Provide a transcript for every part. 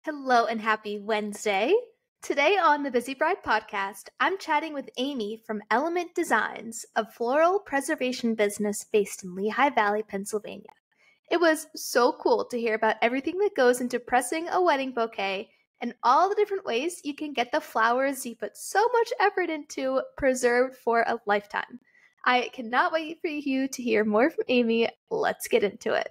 Hello and happy Wednesday. Today on the Busy Bride podcast, I'm chatting with Amy from Element Designs, a floral preservation business based in Lehigh Valley, Pennsylvania. It was so cool to hear about everything that goes into pressing a wedding bouquet and all the different ways you can get the flowers you put so much effort into preserved for a lifetime. I cannot wait for you to hear more from Amy. Let's get into it.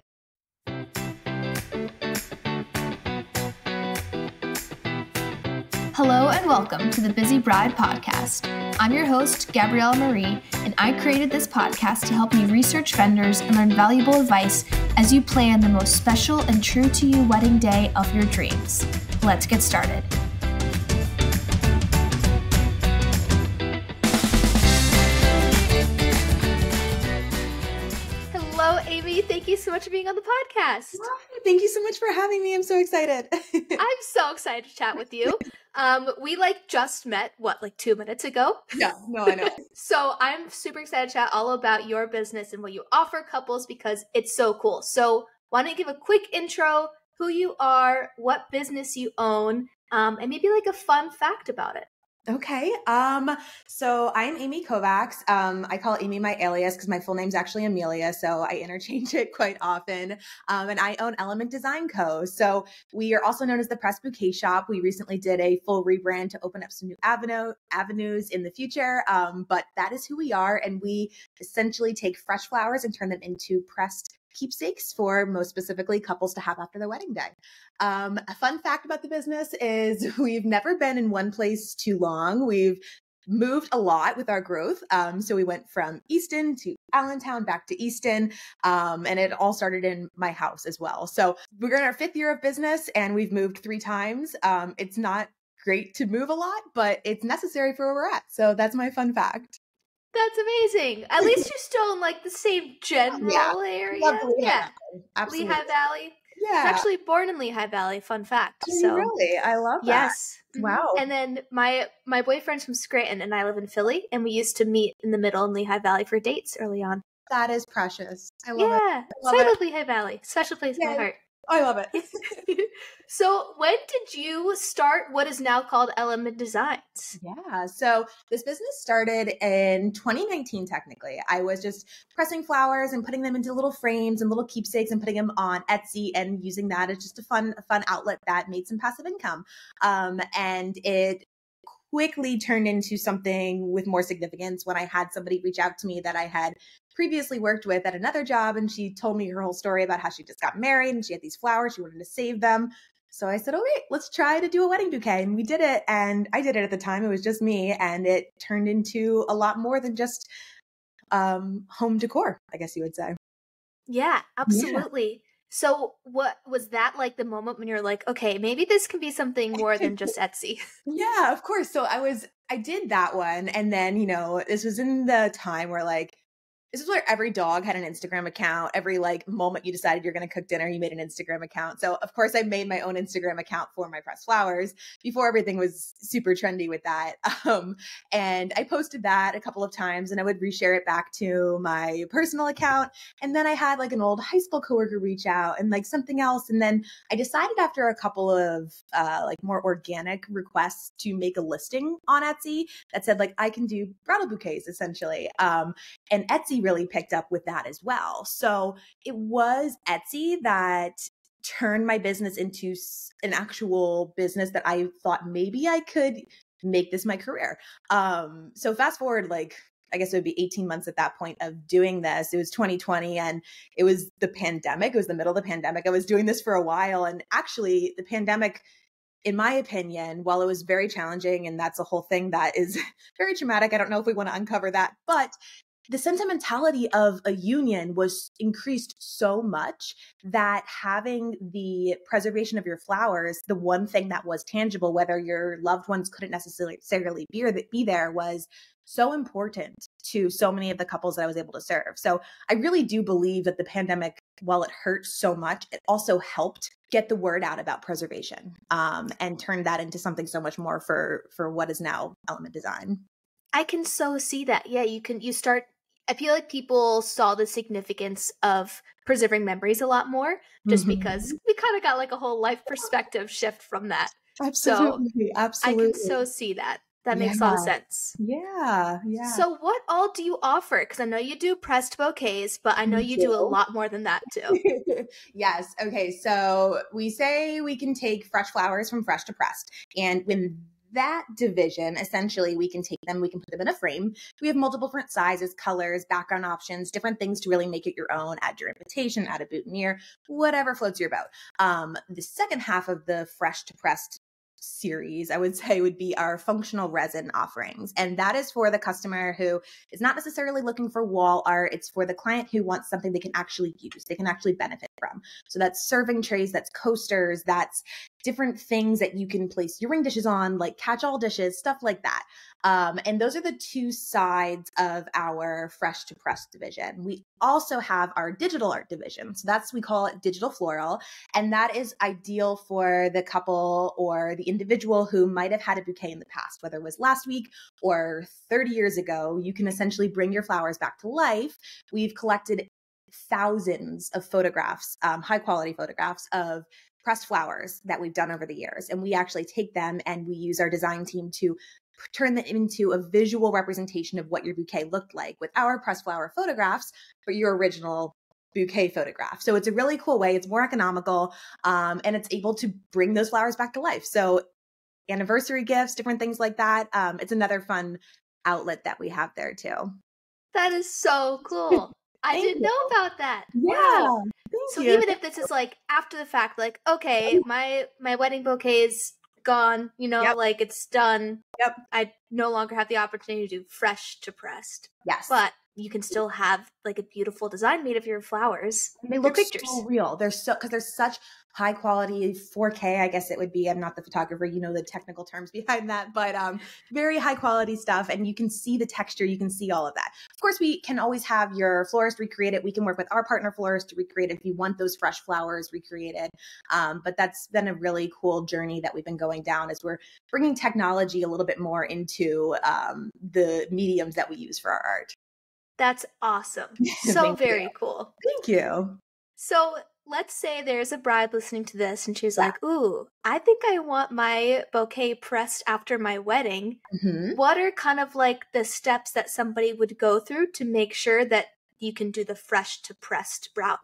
Hello and welcome to the Busy Bride podcast. I'm your host, Gabriella Marie, and I created this podcast to help you research vendors and learn valuable advice as you plan the most special and true to you wedding day of your dreams. Let's get started. Hello, Amy. Thank you so much for being on the podcast. Thank you so much for having me. I'm so excited. I'm so excited to chat with you. We just met, 2 minutes ago? Yeah, no, I know. So I'm super excited to chat all about your business and what you offer couples because it's so cool. So why don't you give a quick intro, who you are, what business you own, and maybe a fun fact about it. Okay. So I'm Amy Kovacs. I call Amy my alias because my full name's actually Amelia, so I interchange it quite often. And I own Element Design Co. So we are also known as the Press Bouquet Shop. We recently did a full rebrand to open up some new avenues in the future. But that is who we are. And we essentially take fresh flowers and turn them into pressed keepsakes for, most specifically, couples to have after their wedding day. A fun fact about the business is we've never been in one place too long. We've moved a lot with our growth. So we went from Easton to Allentown, back to Easton, and it all started in my house as well. So we're in our 5th year of business and we've moved 3 times. It's not great to move a lot, but it's necessary for where we're at. So that's my fun fact. That's amazing. At least you're still in the same general area. Love Lehigh Valley. Absolutely. Lehigh Valley. Yeah. I was actually born in Lehigh Valley, fun fact. So really? I love that. Yes. Wow. And then my boyfriend's from Scranton and I live in Philly, and we used to meet in the middle in Lehigh Valley for dates early on. That is precious. I love it. Yeah. I love Lehigh Valley. Special place in my heart. I love it. So when did you start what is now called Element Designs? Yeah. So this business started in 2019, technically. I was just pressing flowers and putting them into little frames and little keepsakes and putting them on Etsy and using that as just a fun outlet that made some passive income. And it quickly turned into something with more significance when I had somebody reach out to me that I had previously worked with at another job. And she told me her whole story about how she just got married and she had these flowers. She wanted to save them. So I said, all right, let's try to do a wedding bouquet. And we did it. And I did it at the time. It was just me. And it turned into a lot more than just home decor, I guess you would say. Yeah, absolutely. Yeah. So what was that the moment when you're okay, maybe this can be something more than just Etsy? Yeah, of course. So I did that one. And then, this was in the time where this is where every dog had an Instagram account. Every moment you decided you're going to cook dinner, you made an Instagram account. So of course I made my own Instagram account for my pressed flowers before everything was super trendy with that. And I posted that a couple of times and I would reshare it back to my personal account. And then I had an old high school coworker reach out and something else. And then I decided after a couple of more organic requests to make a listing on Etsy that said I can do bridal bouquets essentially. And Etsy really picked up with that as well. So it was Etsy that turned my business into an actual business that I thought maybe I could make this my career. So fast forward, I guess it would be 18 months at that point of doing this. It was 2020 and it was the pandemic. It was the middle of the pandemic. I was doing this for a while. And actually the pandemic, in my opinion, while it was very challenging, and that's a whole thing that is very traumatic. I don't know if we want to uncover that, but the sentimentality of a union was increased so much that having the preservation of your flowers, the one thing that was tangible, whether your loved ones couldn't necessarily be there, was so important to so many of the couples that I was able to serve. So I really do believe that the pandemic, while it hurt so much, it also helped get the word out about preservation and turn that into something so much more for what is now Element Design. I can so see that. Yeah, you start I feel like people saw the significance of preserving memories a lot more just because Mhm. we kind of got like a whole life perspective shift from that. So Absolutely, I can absolutely. so see that. That Yeah, makes a lot of sense. yeah, yeah. So what all do you offer? Because I know you do pressed bouquets, but I know We you do a do. lot more than that too. Yes. Okay. So we say we can take fresh flowers from fresh to pressed. And when that division, essentially, we can take them, we can put them in a frame. We have multiple different sizes, colors, background options, different things to really make it your own. Add your invitation, add a boutonniere, whatever floats your boat. The second half of the fresh to pressed series, I would say, would be our functional resin offerings. And that is for the customer who is not necessarily looking for wall art. It's for the client who wants something they can actually use, they can actually benefit from. So that's serving trays, that's coasters, that's different things that you can place your ring dishes on, like catch-all dishes, stuff like that. And those are the two sides of our fresh to press division. We also have our digital art division. So we call it digital floral. And that is ideal for the couple or the individual who might have had a bouquet in the past, whether it was last week or 30 years ago. You can essentially bring your flowers back to life. We've collected thousands of photographs, high quality photographs of pressed flowers that we've done over the years. And we actually take them and we use our design team to turn them into a visual representation of what your bouquet looked like with our pressed flower photographs for your original bouquet photograph. So it's a really cool way. It's more economical, and it's able to bring those flowers back to life. So anniversary gifts, different things like that. It's another fun outlet that we have there too. That is so cool. I Thank didn't you. know about that. Wow. Yeah. Thank So you. even if this is like after the fact, like, okay, my wedding bouquet is gone, Yep. like it's done. Yep. I no longer have the opportunity to do fresh to pressed. Yes. But you can still have like a beautiful design made of your flowers And they for look so pictures. real. Because they're such high quality 4K, I guess it would be. I'm not the photographer, the technical terms behind that, but very high quality stuff. And you can see the texture, you can see all of that. Of course, we can always have your florist recreate it. We can work with our partner florist to recreate it if you want those fresh flowers recreated. But that's been a really cool journey that we've been going down as we're bringing technology a little bit more into the mediums that we use for our art. That's awesome. So Thank you. very cool. Thank you. So let's say there's a bride listening to this and she's Yeah. like, ooh, I think I want my bouquet pressed after my wedding. Mhm. What are kind of like the steps that somebody would go through to make sure that you can do the fresh to pressed route?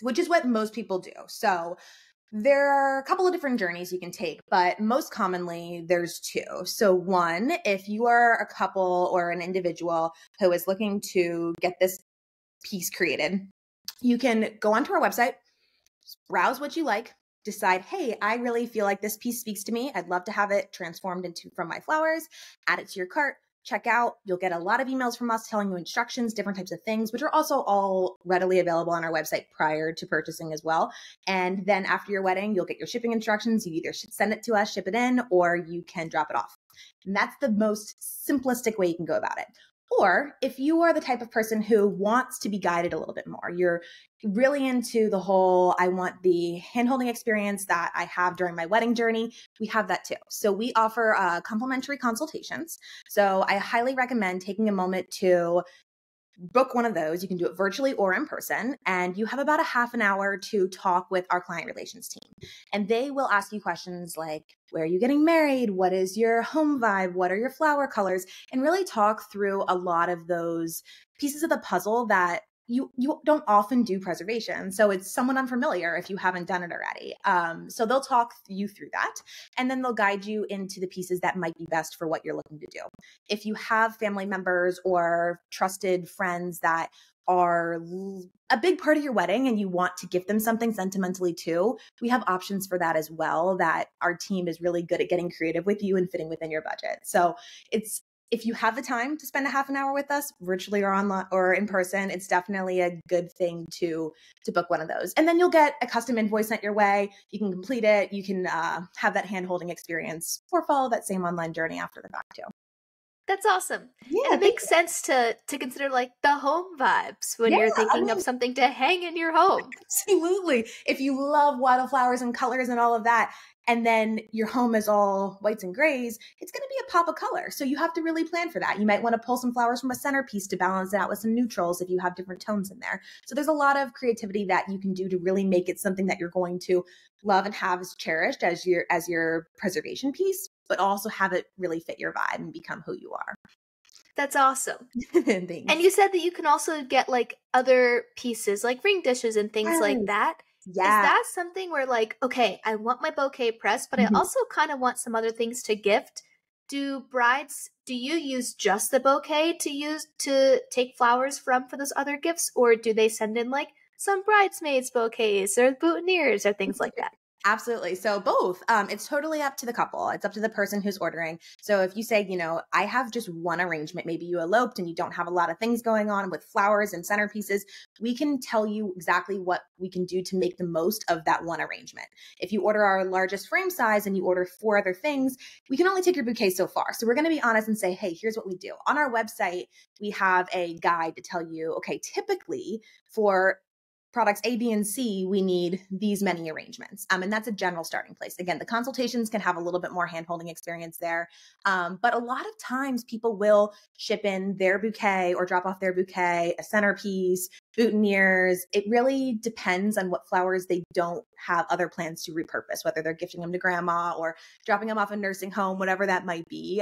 Which is what most people do. So there are a couple of different journeys you can take, but most commonly there's two. So one, if you are a couple or an individual who is looking to get this piece created, you can go onto our website, browse what you like, decide, hey, I really feel like this piece speaks to me. I'd love to have it transformed into from my flowers, add it to your cart, check out. You'll get a lot of emails from us telling you instructions, different types of things, which are also all readily available on our website prior to purchasing as well. And then after your wedding, you'll get your shipping instructions. You either send it to us, ship it in, or you can drop it off. And that's the most simplistic way you can go about it. Or if you are the type of person who wants to be guided a little bit more, you're really into the whole, I want the handholding experience that I have during my wedding journey, we have that too. So we offer complimentary consultations. So I highly recommend taking a moment to book one of those. You can do it virtually or in person, and you have about a half an hour to talk with our client relations team. And they will ask you questions like, where are you getting married? What is your home vibe? What are your flower colors? And really talk through a lot of those pieces of the puzzle that you don't often do preservation. So it's somewhat unfamiliar if you haven't done it already. So they'll talk you through that, and then they'll guide you into the pieces that might be best for what you're looking to do. If you have family members or trusted friends that are a big part of your wedding and you want to gift them something sentimentally too, we have options for that as well, that our team is really good at getting creative with you and fitting within your budget. So if you have the time to spend a half an hour with us virtually or online or in person, it's definitely a good thing to book one of those. And then you'll get a custom invoice sent your way. You can complete it. You can have that hand holding experience or follow that same online journey after the fact too. That's awesome. And Yeah, it makes sense to consider like the home vibes when yeah, you're I thinking of mean, something to hang in your home. absolutely. If you love wildflowers and colors and all of that, and then your home is all whites and grays, it's going to be a pop of color. So you have to really plan for that. You might want to pull some flowers from a centerpiece to balance it out with some neutrals if you have different tones in there. So there's a lot of creativity that you can do to really make it something that you're going to love and have as cherished as your preservation piece, but also have it really fit your vibe and become who you are. That's awesome. And Thanks. you said that you can also get like other pieces, like ring dishes and things Yes. like that. Is Yeah. that something where like, okay, I want my bouquet pressed, but I Mhm. also kind of want some other things to gift? Do you use just the bouquet to take flowers from for those other gifts, or do they send in like some bridesmaids bouquets or boutonnieres or things like that? Absolutely. So both. It's totally up to the couple. It's up to the person who's ordering. So if you say, I have just one arrangement, maybe you eloped and you don't have a lot of things going on with flowers and centerpieces, we can tell you exactly what we can do to make the most of that one arrangement. If you order our largest frame size and you order 4 other things, we can only take your bouquet so far. So we're going to be honest and say, hey, here's what we do. On our website, we have a guide to tell you, okay, typically for products A, B, and C, we need these many arrangements. And that's a general starting place. Again, the consultations can have a little bit more hand-holding experience there. But a lot of times people will ship in their bouquet or drop off their bouquet, a centerpiece, boutonnieres. It really depends on what flowers they don't have other plans to repurpose, whether they're gifting them to grandma or dropping them off a nursing home, whatever that might be.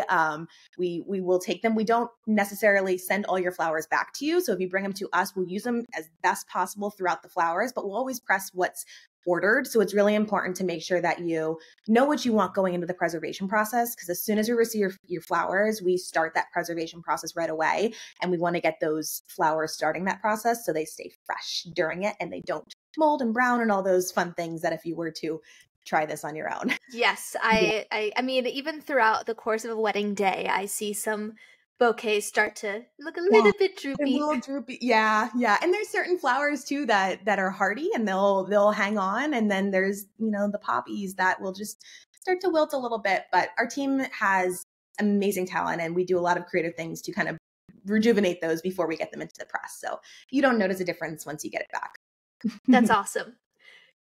We will take them. We don't necessarily send all your flowers back to you. So if you bring them to us, we'll use them as best possible throughout the flowers, but we'll always press what's ordered. So it's really important to make sure that you know what you want going into the preservation process, because as soon as we receive your flowers, we start that preservation process right away. And we want to get those flowers starting that process so they stay fresh during it and they don't mold and brown and all those fun things that if you were to try this on your own. Yes, Yeah. I mean, even throughout the course of a wedding day, I see some bouquets start to look a Yeah. little bit A droopy. little droopy. Yeah, yeah. And there's certain flowers too that are hardy and they'll hang on. And then there's, the poppies that will just start to wilt a little bit. But our team has amazing talent and we do a lot of creative things to kind of rejuvenate those before we get them into the press. So you don't notice a difference once you get it back. That's awesome.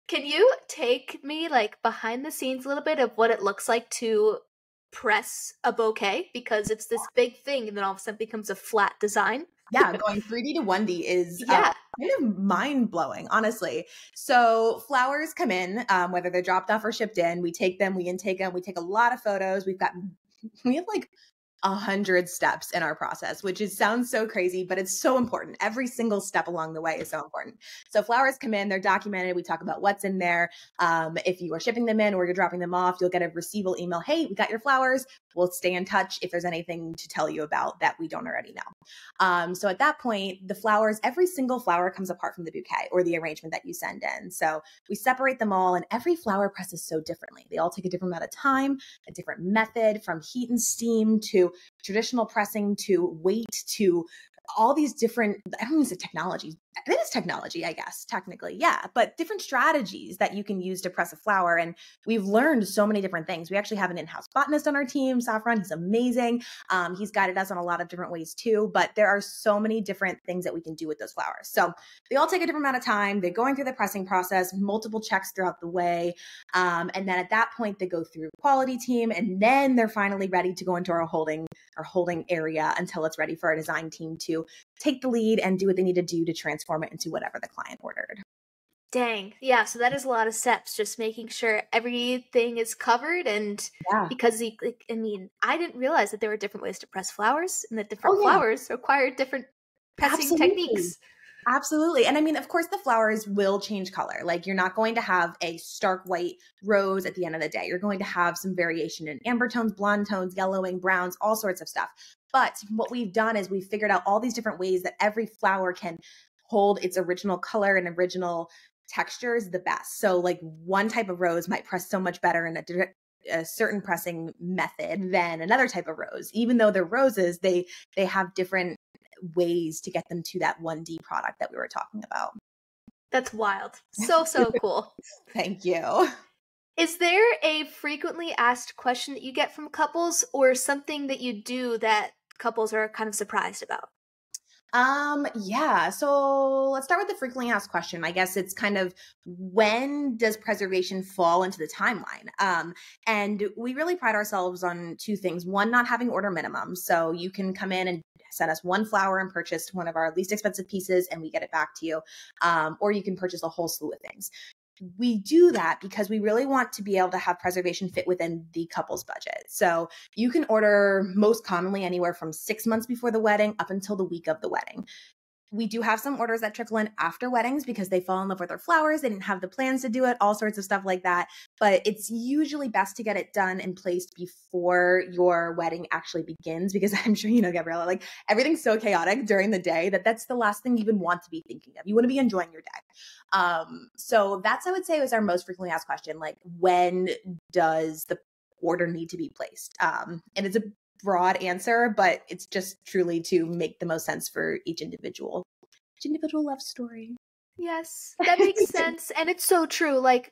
Can you take me like behind the scenes a little bit of what it looks like to press a bouquet? Because it's this big thing and then all of a sudden becomes a flat design. Yeah, going 3D to 1D is Yeah. kind of mind blowing, honestly. So flowers come in, whether they're dropped off or shipped in. We take them, we intake them, we take a lot of photos. We have like 100 steps in our process, which sounds so crazy, but it's so important. Every single step along the way is so important. So flowers come in, they're documented. We talk about what's in there. If you are shipping them in or you're dropping them off, you'll get a receivable email. Hey, we got your flowers. We'll stay in touch if there's anything to tell you about that we don't already know. So at that point, the flowers, every single flower comes apart from the bouquet or the arrangement that you send in. So we separate them all and every flower presses so differently. They all take a different amount of time, a different method from heat and steam to traditional pressing to weight to all these different, I don't even say technologies. It is technology, I guess, technically. Yeah. But different strategies that you can use to press a flower. And we've learned so many different things. We actually have an in-house botanist on our team, Saffron. He's amazing. He's guided us on a lot of different ways too, but there are so many different things that we can do with those flowers. So they all take a different amount of time. They're going through the pressing process, multiple checks throughout the way. And then at that point, they go through quality team, and then they're finally ready to go into our holding area until it's ready for our design team to take the lead and do what they need to do to transform it into whatever the client ordered. Dang. Yeah, so that is a lot of steps, just making sure everything is covered. And Yeah. because, I mean, I didn't realize that there were different ways to press flowers and that different Oh, yeah. flowers require different pressing Absolutely. techniques. Absolutely. And I mean, of course, the flowers will change color. Like you're not going to have a stark white rose at the end of the day. You're going to have some variation in amber tones, blonde tones, yellowing, browns, all sorts of stuff. But what we've done is we've figured out all these different ways that every flower can hold its original color and original texture is the best. So like one type of rose might press so much better in a certain pressing method than another type of rose. Even though they're roses, they have different ways to get them to that 1D product that we were talking about. That's wild. So cool. Thank you. Is there a frequently asked question that you get from couples or something that you do that couples are kind of surprised about? Yeah. So let's start with the frequently asked question. I guess it's kind of, when does preservation fall into the timeline? And we really pride ourselves on two things. One, not having order minimums. So you can come in and send us one flower and purchase one of our least expensive pieces and we get it back to you. Or you can purchase a whole slew of things. We do that because we really want to be able to have preservation fit within the couple's budget. So you can order most commonly anywhere from 6 months before the wedding up until the week of the wedding. We do have some orders that trickle in after weddings because they fall in love with our flowers. They didn't have the plans to do it, all sorts of stuff like that. But it's usually best to get it done and placed before your wedding actually begins, because I'm sure you know, Gabriella, like everything's so chaotic during the day that's the last thing you even want to be thinking of. You want to be enjoying your day. So that's, I would say, was our most frequently asked question. Like, when does the order need to be placed? And it's a broad answer, but it's just truly to make the most sense for each individual love story. Yes, that makes sense. And it's so true. Like,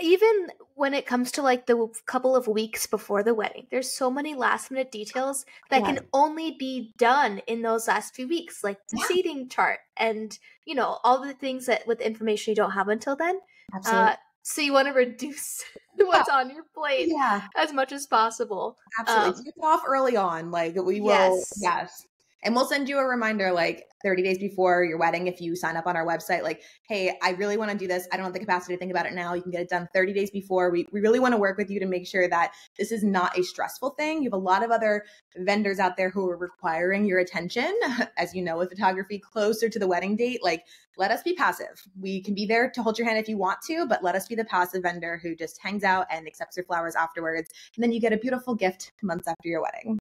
even when it comes to like the couple of weeks before the wedding, there's so many last minute details that can only be done in those last few weeks, like the seating chart and, you know, all the things that with information you don't have until then. Absolutely. So you want to reduce what's on your plate as much as possible. Absolutely. Take it off early on. Like, we will, yes. And we'll send you a reminder like 30 days before your wedding if you sign up on our website. Like, hey, I really want to do this. I don't have the capacity to think about it now. You can get it done 30 days before. We really want to work with you to make sure that this is not a stressful thing. You have a lot of other vendors out there who are requiring your attention, as you know, with photography closer to the wedding date. Like, let us be passive. We can be there to hold your hand if you want to, but let us be the passive vendor who just hangs out and accepts your flowers afterwards. And then you get a beautiful gift months after your wedding.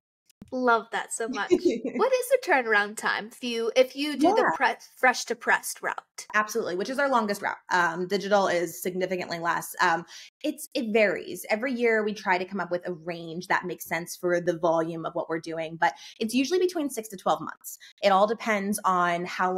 Love that so much. What is the turnaround time if you do the fresh to pressed route? Absolutely, which is our longest route. Digital is significantly less. It varies. Every year we try to come up with a range that makes sense for the volume of what we're doing, but it's usually between 6 to 12 months. It all depends on how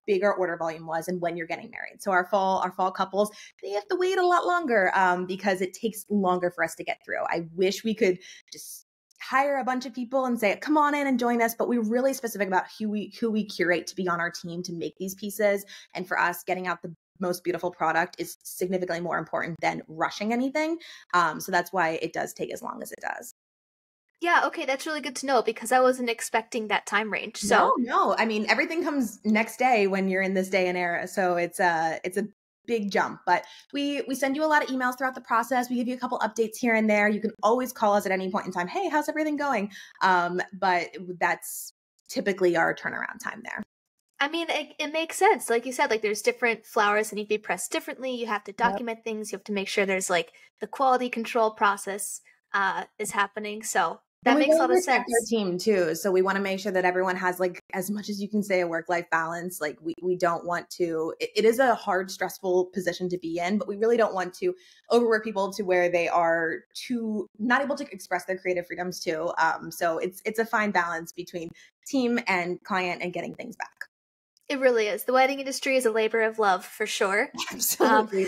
big our order volume was and when you're getting married. So our fall couples, they have to wait a lot longer because it takes longer for us to get through. I wish we could just hire a bunch of people and say, come on in and join us. But we're really specific about who we curate to be on our team to make these pieces. And for us, getting out the most beautiful product is significantly more important than rushing anything. So that's why it does take as long as it does. Yeah, okay, that's really good to know because I wasn't expecting that time range. So No. I mean, everything comes next day when you're in this day and era. So it's a big jump, but we send you a lot of emails throughout the process. We give you a couple updates here and there. You can always call us at any point in time. Hey, how's everything going? But that's typically our turnaround time there. I mean, it makes sense. Like you said, like there's different flowers that need to be pressed differently. You have to document things. You have to make sure there's like the quality control process is happening. So that makes a lot of sense. Our team too. So we want to make sure that everyone has like as much as you can say a work-life balance. Like we don't want to, it is a hard, stressful position to be in, but we really don't want to overwork people to where they are not able to express their creative freedoms too. So it's a fine balance between team and client and getting things back. It really is. The wedding industry is a labor of love for sure. Absolutely.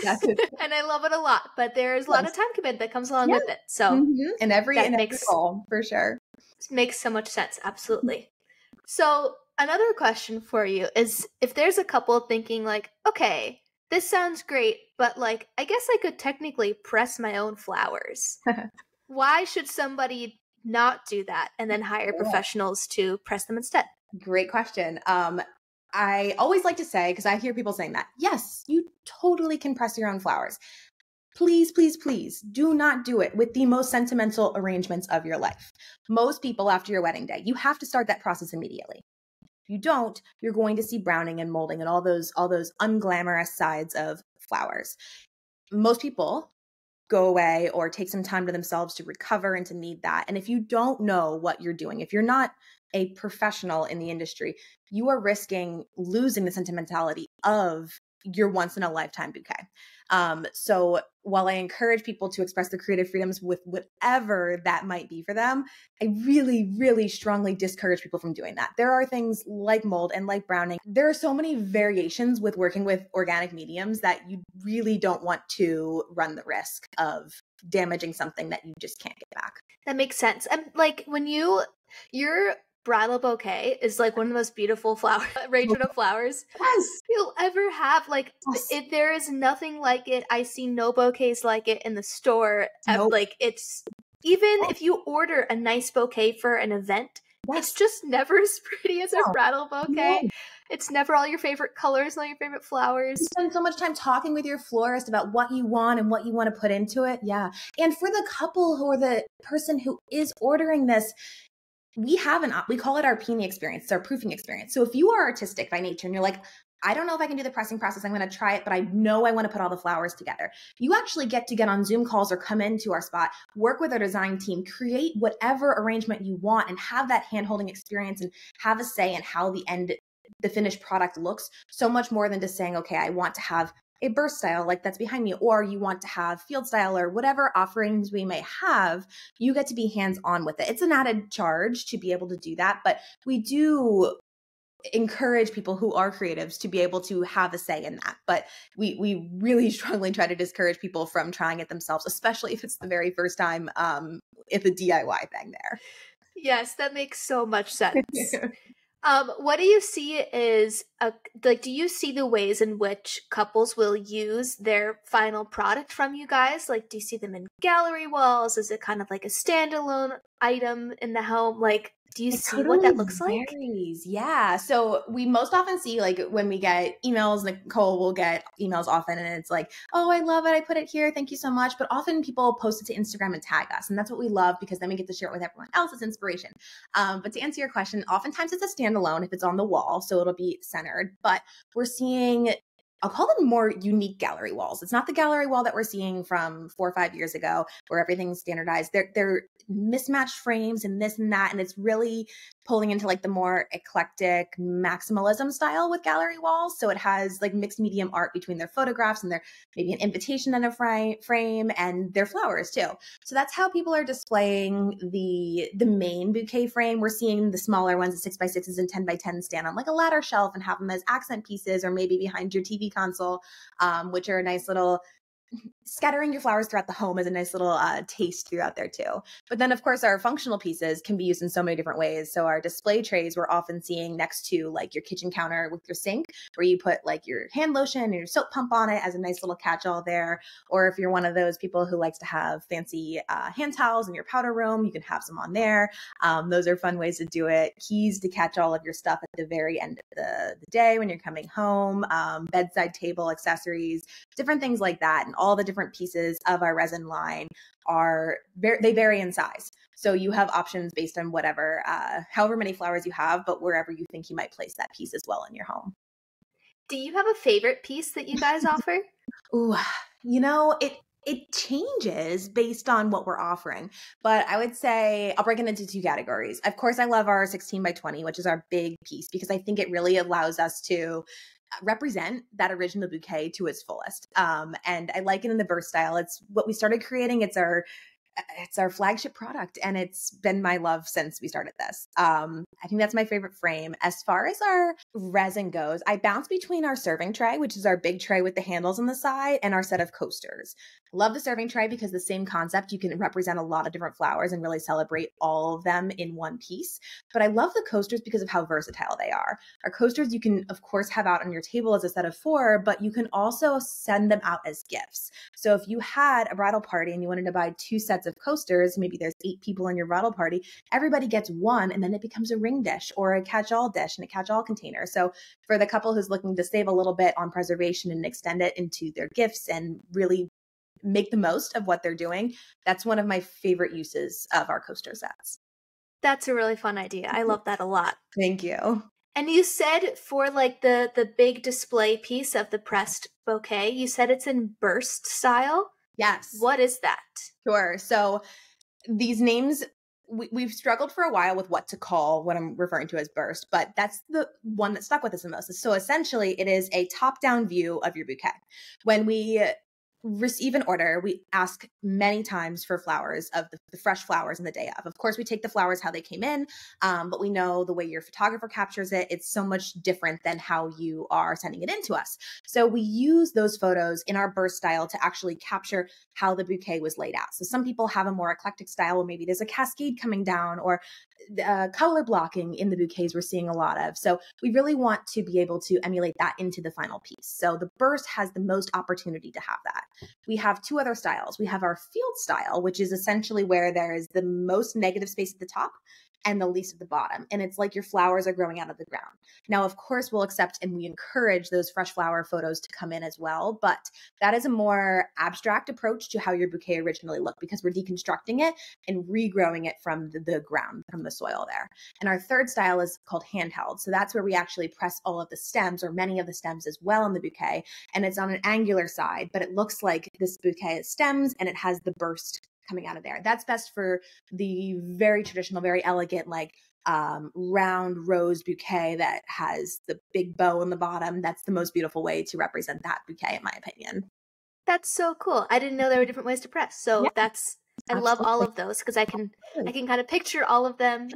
And I love it a lot, but there's a lot of time commitment that comes along with it. So in every role, for sure. Makes so much sense. Absolutely. So another question for you is if there's a couple thinking like, okay, this sounds great, but like, I guess I could technically press my own flowers. Why should somebody not do that and then hire professionals to press them instead? Great question. I always like to say, because I hear people saying that, yes, you totally can press your own flowers. Please, please, please do not do it with the most sentimental arrangements of your life. Most people after your wedding day, you have to start that process immediately. If you don't, you're going to see browning and molding and all those unglamorous sides of flowers. Most people go away or take some time to themselves to recover and to need that. And if you don't know what you're doing, if you're not a professional in the industry, you are risking losing the sentimentality of your once in a lifetime bouquet. So while I encourage people to express their creative freedoms with whatever that might be for them, I really, really strongly discourage people from doing that. There are things like mold and like browning. There are so many variations with working with organic mediums that you really don't want to run the risk of damaging something that you just can't get back. That makes sense. And like when you Your bridal bouquet is like one of the most beautiful flower arrangement of flowers Yes. you'll ever have. Like, Yes. there is nothing like it. I see no bouquets like it in the store. Nope. Like, it's even if you order a nice bouquet for an event, it's Yes. just never as pretty as a No. bridal bouquet. No. It's never all your favorite colors, all your favorite flowers. You spend so much time talking with your florist about what you want and what you want to put into it. Yeah. And for the couple or the person who is ordering this, we call it our peony experience. It's our proofing experience. So if you are artistic by nature and you're like, I don't know if I can do the pressing process, I'm going to try it, but I know I want to put all the flowers together. You actually get to get on Zoom calls or come into our spot, work with our design team, create whatever arrangement you want and have that hand-holding experience and have a say in how the finished product looks, so much more than just saying, okay, I want to have a burst style like that's behind me, or you want to have field style or whatever offerings we may have, you get to be hands-on with it. It's an added charge to be able to do that, but we do encourage people who are creatives to be able to have a say in that. But we really strongly try to discourage people from trying it themselves, especially if it's the very first time, if a DIY thing there. Yes, that makes so much sense. What do you see is do you see the ways in which couples will use their final product from you guys? Like, do you see them in gallery walls? Is it kind of like a standalone item in the home? Like, do you see what that looks like? Varies. Yeah. So we most often see, like, when we get emails, Nicole will get emails often and it's like, oh, I love it. I put it here. Thank you so much. But often people post it to Instagram and tag us. And that's what we love because then we get to share it with everyone else as inspiration. But to answer your question, oftentimes it's a standalone if it's on the wall. So it'll be centered. But we're seeing, I'll call them more unique gallery walls. It's not the gallery wall that we're seeing from 4 or 5 years ago where everything's standardized. They're mismatched frames and this and that. And it's really pulling into like the more eclectic maximalism style with gallery walls. So it has like mixed medium art between their photographs and their maybe an invitation and a frame and their flowers too. So that's how people are displaying the main bouquet frame. We're seeing the smaller ones, the 6x6s and 10x10 stand on like a ladder shelf and have them as accent pieces or maybe behind your TV console, which are a nice little scattering your flowers throughout the home is a nice little taste throughout there too. But then of course our functional pieces can be used in so many different ways. So our display trays we're often seeing next to like your kitchen counter with your sink where you put like your hand lotion and your soap pump on it as a nice little catch-all there. Or if you're one of those people who likes to have fancy hand towels in your powder room, you can have some on there. Those are fun ways to do it. Keys to catch all of your stuff at the very end of the day when you're coming home, bedside table accessories, different things like that. And all the different pieces of our resin line they vary in size. So you have options based on whatever, however many flowers you have, but wherever you think you might place that piece as well in your home. Do you have a favorite piece that you guys offer? Ooh, it changes based on what we're offering, but I would say I'll break it into 2 categories. Of course, I love our 16x20, which is our big piece because I think it really allows us to represent that original bouquet to its fullest. And I like it in the burst style. It's what we started creating. It's our flagship product and it's been my love since we started this. I think that's my favorite frame. As far as our resin goes, I bounce between our serving tray, which is our big tray with the handles on the side, and our set of coasters. Love the serving tray because the same concept, you can represent a lot of different flowers and really celebrate all of them in one piece. But I love the coasters because of how versatile they are. Our coasters you can of course have out on your table as a set of 4, but you can also send them out as gifts. So if you had a bridal party and you wanted to buy 2 sets of coasters, maybe there's 8 people in your bridal party, everybody gets one and then it becomes a ring dish or a catch-all dish and a catch-all container. So for the couple who's looking to save a little bit on preservation and extend it into their gifts and really make the most of what they're doing, that's one of my favorite uses of our coaster sets. That's a really fun idea. I love that a lot. Thank you. And you said for like the big display piece of the pressed bouquet, you said it's in burst style? Yes. What is that? Sure. So these names, we've struggled for a while with what to call what I'm referring to as burst, but that's the one that stuck with us the most. So essentially it is a top-down view of your bouquet. When we receive an order, we ask many times for flowers of the fresh flowers in the day of. Of course, we take the flowers how they came in, but we know the way your photographer captures it, it's so much different than how you are sending it in to us. So we use those photos in our burst style to actually capture how the bouquet was laid out. So some people have a more eclectic style where maybe there's a cascade coming down, or color blocking in the bouquets we're seeing a lot of. So we really want to be able to emulate that into the final piece. So the burst has the most opportunity to have that. We have two other styles. We have our field style, which is essentially where there is the most negative space at the top and the least at the bottom. And it's like your flowers are growing out of the ground. Now, of course, we'll accept and we encourage those fresh flower photos to come in as well. But that is a more abstract approach to how your bouquet originally looked, because we're deconstructing it and regrowing it from the ground, from the soil there. And our third style is called handheld. So that's where we actually press all of the stems, or many of the stems as well, in the bouquet. And it's on an angular side, but it looks like this bouquet is stems and it has the burst coming out of there. That's best for the very traditional, very elegant, like round rose bouquet that has the big bow in the bottom. That's the most beautiful way to represent that bouquet, in my opinion. That's so cool. I didn't know there were different ways to press. So Yeah, I love all of those, because I can kind of picture all of them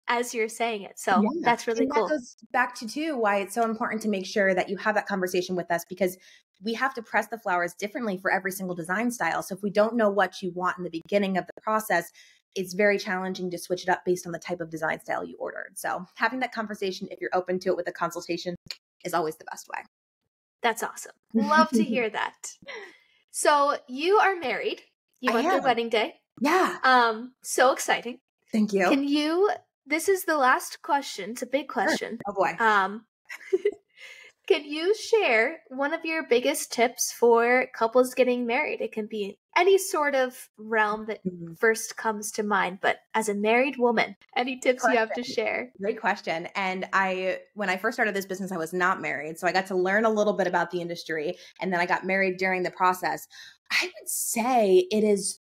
as you're saying it. So Yeah. that's really And cool. that goes back to too why it's so important to make sure that you have that conversation with us, because we have to press the flowers differently for every single design style. So if we don't know what you want in the beginning of the process, it's very challenging to switch it up based on the type of design style you ordered. So having that conversation, if you're open to it with a consultation, is always the best way. That's awesome. Love to hear that. So you are married. You went through wedding day. Yeah. So exciting. Thank you. This is the last question. It's a big question. Sure. Oh boy. Can you share one of your biggest tips for couples getting married? It can be any sort of realm that first comes to mind, but as a married woman, any tips you have to share? Great question. And when I first started this business, I was not married. So I got to learn a little bit about the industry, and then I got married during the process. I would say it is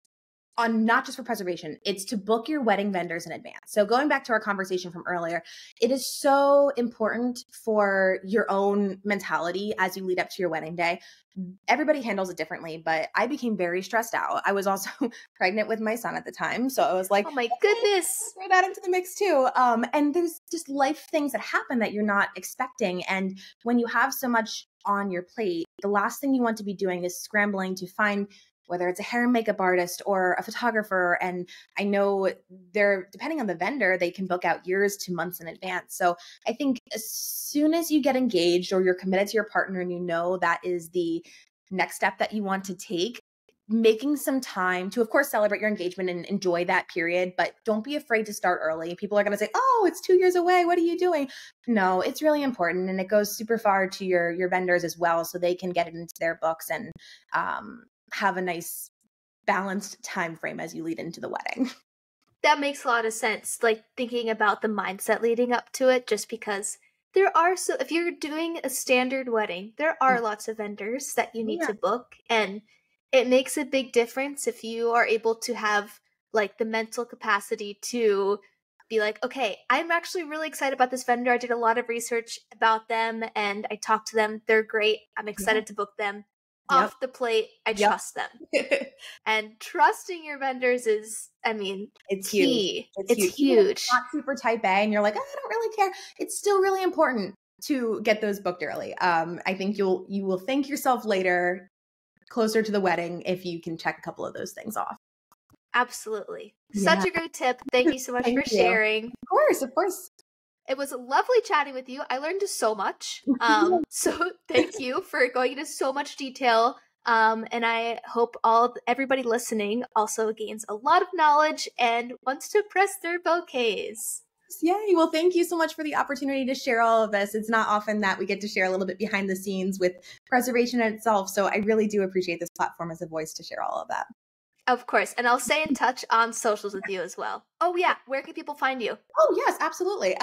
on not just for preservation, it's to book your wedding vendors in advance. So going back to our conversation from earlier, it is so important for your own mentality as you lead up to your wedding day. Everybody handles it differently, but I became very stressed out. I was also pregnant with my son at the time. So I was like, oh my goodness, throw that into the mix too. And there's just life things that happen that you're not expecting. And when you have so much on your plate, the last thing you want to be doing is scrambling to find whether it's a hair and makeup artist or a photographer. And I know depending on the vendor, they can book out years to months in advance. So I think as soon as you get engaged or you're committed to your partner and you know that is the next step that you want to take, making some time to, of course, celebrate your engagement and enjoy that period, but don't be afraid to start early. People are going to say, oh, it's 2 years away. What are you doing? No, it's really important. And it goes super far to your vendors as well, so they can get it into their books and, have a nice balanced time frame as you lead into the wedding. That makes a lot of sense. Like thinking about the mindset leading up to it, just because if you're doing a standard wedding, there are lots of vendors that you need to book, and it makes a big difference if you are able to have like the mental capacity to be like, okay, I'm actually really excited about this vendor. I did a lot of research about them and I talked to them. They're great. I'm excited to book them. Off the plate, I trust them. And trusting your vendors is, it's key. Huge. It's huge. It's not super type A and you're like, oh, I don't really care. It's still really important to get those booked early. I think you will thank yourself later, closer to the wedding, if you can check a couple of those things off. Absolutely. Such a great tip. Thank you so much for sharing. Of course. It was lovely chatting with you. I learned so much. So thank you for going into so much detail. And I hope everybody listening also gains a lot of knowledge and wants to press their bouquets. Yay. Well, thank you so much for the opportunity to share all of this. It's not often that we get to share a little bit behind the scenes with preservation itself. So I really do appreciate this platform as a voice to share all of that. Of course. And I'll stay in touch on socials with you as well. Oh, yeah. Where can people find you? Oh, yes, absolutely.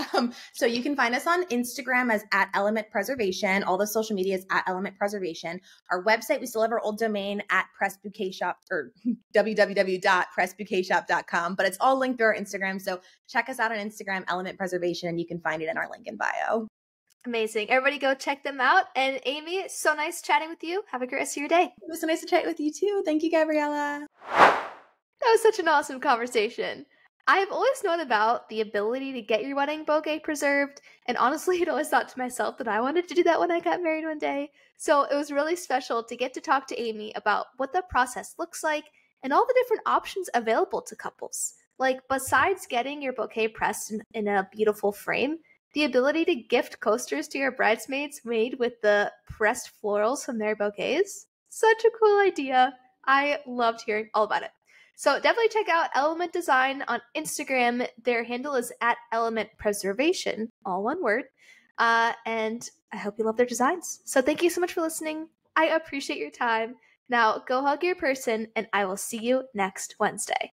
So you can find us on Instagram as @ElementPreservation. All the social media is @ElementPreservation. Our website, we still have our old domain @PressBouquetShop or www.pressbouquetshop.com, but it's all linked through our Instagram. So check us out on Instagram, Element Preservation, and you can find it in our link in bio. Amazing. Everybody go check them out. And Amy, so nice chatting with you. Have a great rest of your day. It was so nice to chat with you too. Thank you, Gabriella. That was such an awesome conversation. I have always known about the ability to get your wedding bouquet preserved, and honestly, I'd always thought to myself that I wanted to do that when I got married one day. So it was really special to get to talk to Amy about what the process looks like and all the different options available to couples. Like, besides getting your bouquet pressed in a beautiful frame, the ability to gift coasters to your bridesmaids made with the pressed florals from their bouquets. Such a cool idea. I loved hearing all about it. So definitely check out Element Design on Instagram. Their handle is at Element Preservation, all one word. And I hope you love their designs. So thank you so much for listening. I appreciate your time. Now go hug your person, and I will see you next Wednesday.